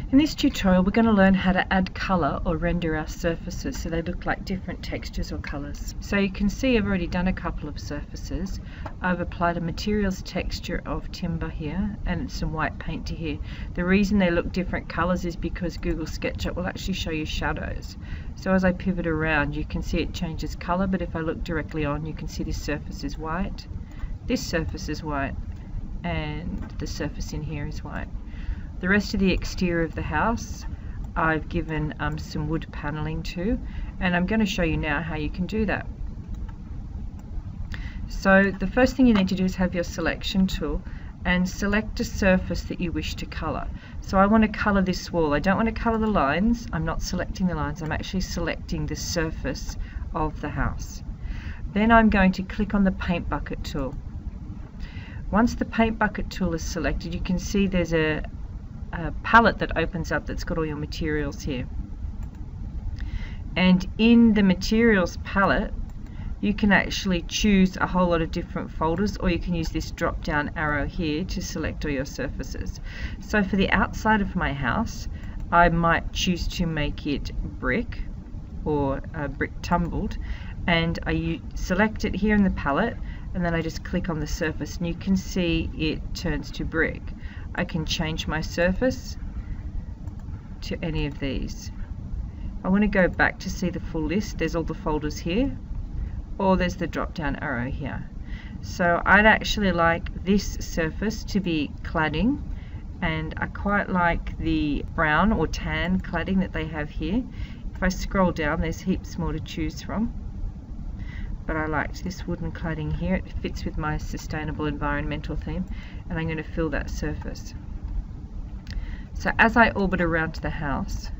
In this tutorial we're going to learn how to add colour or render our surfaces so they look like different textures or colours. So you can see I've already done a couple of surfaces. I've applied a materials texture of timber here and some white paint to here. The reason they look different colours is because Google SketchUp will actually show you shadows. So as I pivot around you can see it changes colour, but if I look directly on you can see this surface is white, this surface is white, and the surface in here is white. The rest of the exterior of the house I've given some wood paneling to, and I'm going to show you now how you can do that. So the first thing you need to do is have your selection tool and select a surface that you wish to colour. So I want to colour this wall. I don't want to colour the lines. I'm not selecting the lines, I'm actually selecting the surface of the house. Then I'm going to click on the paint bucket tool. Once the paint bucket tool is selected, you can see there's a palette that opens up that's got all your materials here, and in the materials palette you can actually choose a whole lot of different folders, or you can use this drop down arrow here to select all your surfaces. So for the outside of my house I might choose to make it brick or brick tumbled, and I select it here in the palette and then I just click on the surface and you can see it turns to brick. I can change my surface to any of these. I want to go back to see the full list. There's all the folders here, or there's the drop down arrow here. So I'd actually like this surface to be cladding, and I quite like the brown or tan cladding that they have here. If I scroll down there's heaps more to choose from, but I liked this wooden cladding here. It fits with my sustainable environmental theme, and I'm going to fill that surface. So as I orbit around to the house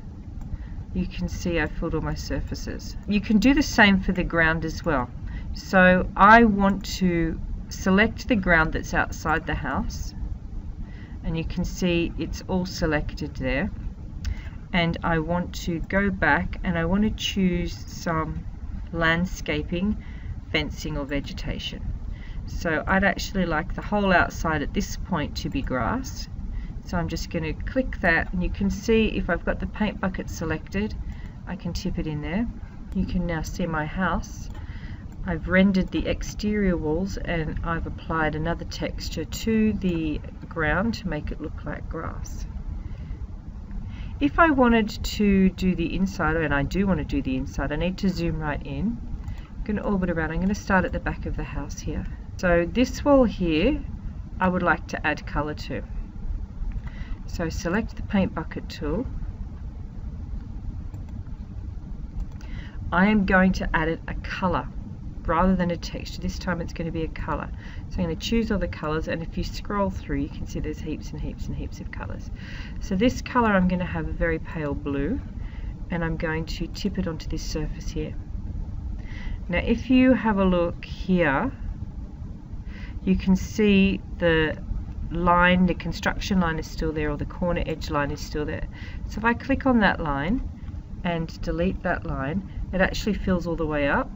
you can see I filled all my surfaces. You can do the same for the ground as well. So I want to select the ground that's outside the house, and you can see it's all selected there, and I want to go back and I want to choose some landscaping, fencing or vegetation. So I'd actually like the whole outside at this point to be grass. So I'm just going to click that, and you can see if I've got the paint bucket selected I can tip it in there. You can now see my house. I've rendered the exterior walls and I've applied another texture to the ground to make it look like grass. If I wanted to do the inside, and I do want to do the inside, I need to zoom right in. I'm going to orbit around. I'm going to start at the back of the house here. So this wall here I would like to add colour to. So select the paint bucket tool. I am going to add it a colour rather than a texture. This time it's going to be a colour. So I'm going to choose all the colours, and if you scroll through you can see there's heaps and heaps and heaps of colours. So this colour I'm going to have a very pale blue, and I'm going to tip it onto this surface here. Now if you have a look here you can see the line, the construction line is still there, or the corner edge line is still there. So if I click on that line and delete that line, it actually fills all the way up.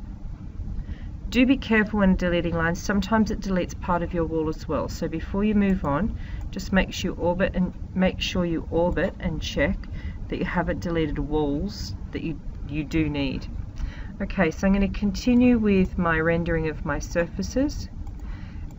Do be careful when deleting lines, sometimes it deletes part of your wall as well. So before you move on, just make sure you orbit and check that you haven't deleted walls that you do need. Okay, so I'm going to continue with my rendering of my surfaces,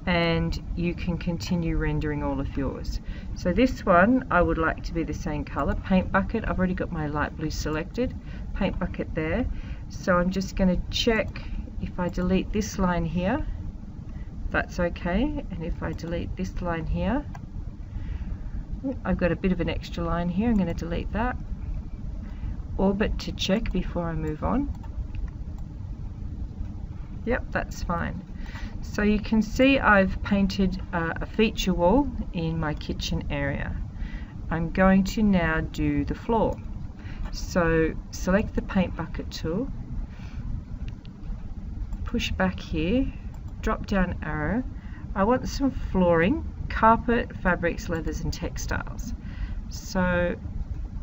and you can continue rendering all of yours. So this one I would like to be the same colour. Paint bucket, I've already got my light blue selected. Paint bucket there. So I'm just going to check if I delete this line here, that's okay, and if I delete this line here, I've got a bit of an extra line here, I'm going to delete that. Orbit to check before I move on. Yep, that's fine. So you can see I've painted a feature wall in my kitchen area. I'm going to now do the floor. So select the paint bucket tool, push back here, drop down arrow. I want some flooring, carpet, fabrics, leathers and textiles. So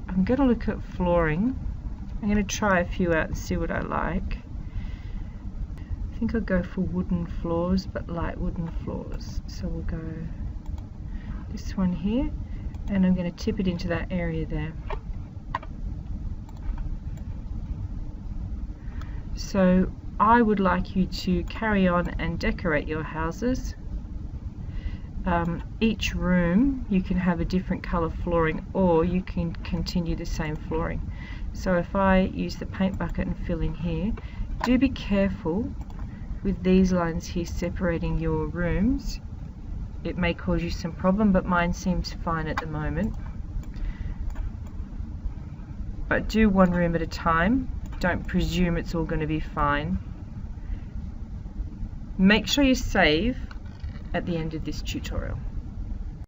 I'm going to look at flooring. I'm going to try a few out and see what I like. I think I'll go for wooden floors, but light wooden floors. So we'll go this one here, and I'm going to tip it into that area there. So I would like you to carry on and decorate your houses. Each room you can have a different colour flooring, or you can continue the same flooring. So if I use the paint bucket and fill in here, do be careful with these lines here separating your rooms. It may cause you some problem, but mine seems fine at the moment. But do one room at a time. Don't presume it's all going to be fine. Make sure you save at the end of this tutorial.